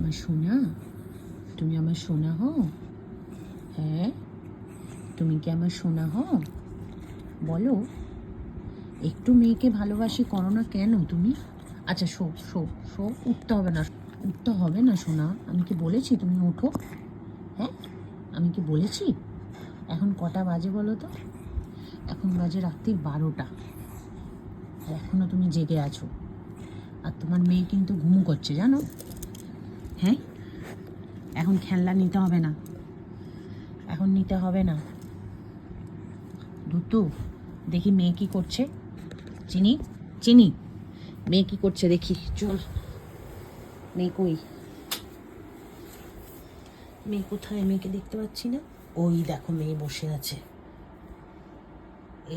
আমার সোনা, তুমি আমার সোনা হও? হ্যাঁ, তুমি কি আমার সোনা হও? বলো। একটু মেয়েকে ভালোবাসি করো না কেন তুমি? আচ্ছা শো শো শো, উঠতে হবে না, উঠতে হবে না সোনা। আমি কি বলেছি তুমি ওঠো? হ্যাঁ, আমি কি বলেছি? এখন কটা বাজে বলো তো? এখন বাজে রাত্রি 12টা, আর এখনও তুমি জেগে আছো। আর তোমার মেয়ে কিন্তু ঘুম করছে জানো। হ্যাঁ, এখন খেলনা নিতে হবে না, এখন নিতে হবে না। ধুতু, দেখি মেয়ে কি করছে। চিনি চিনি, মেয়ে কি করছে দেখি, চল। মেয়ে কই? মেয়ে কোথায়? মেয়েকে দেখতে পাচ্ছি না। ওই দেখো মেয়ে বসে আছে,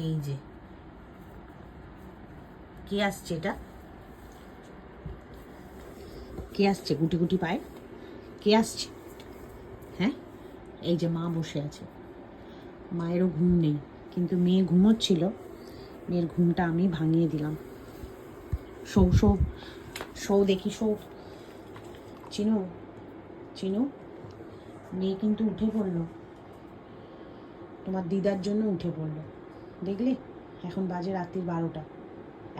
এই যে। কে আসছে এটা? কে আসছে গুটি গুটি পায়? কে আসছে? হ্যাঁ, এই যে মা বসে আছে। মায়েরও ঘুম নেই, কিন্তু মেয়ে ঘুমোচ্ছিল, মেয়ের ঘুমটা আমি ভাঙিয়ে দিলাম। শো শো শো, দেখি শো। চিনু চিনু, মেয়ে কিন্তু উঠে পড়লো, তোমার দিদার জন্য উঠে পড়লো, দেখলি? এখন বাজে রাত্রি 12টা,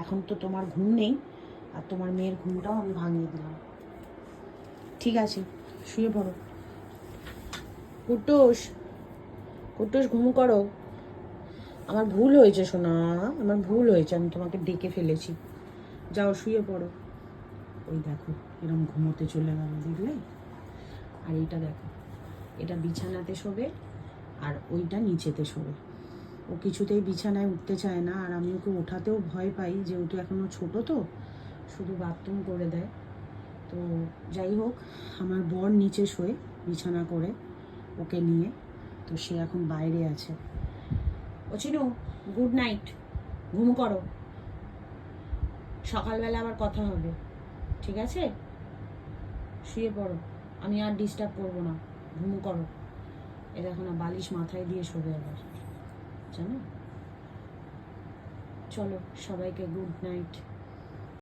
এখন তো তোমার ঘুম নেই, আর তোমার মেয়ের ঘুমটাও আমি ভাঙিয়ে দিলাম। ঠিক আছে, শুয়ে পড়ো। কুটুস, কুটুস ঘুম করো। আমার ভুল হয়েছে সোনা, আমার ভুল হয়েছে, আমি তোমাকে ডেকে ফেলেছি। যাও শুয়ে পড়ো। ওই দেখো এরকম ঘুমোতে চলে গেল, দেখলে? আর এইটা দেখো, এটা বিছানাতে শোবে আর ওইটা নিচেতে শোবে। ও কিছুতেই বিছানায় উঠতে চায় না, আর আমি ওকে ওঠাতেও ভয় পাই, যেহেতু এখনও ছোটো, তো শুধু বাথরুম করে দেয়। তো যাই হোক, আমার বর নিচে শোয় বিছানা করে ওকে নিয়ে, তো সে এখন বাইরে আছে। ও চিনু, গুড নাইট, ঘুম করো, সকালবেলা আবার কথা হবে, ঠিক আছে? শুয়ে পড়ো, আমি আর ডিস্টার্ব করবো না, ঘুম করো। এ দেখো না, বালিশ মাথায় দিয়ে শোবে আবার, জানো? চলো, সবাইকে গুড নাইট।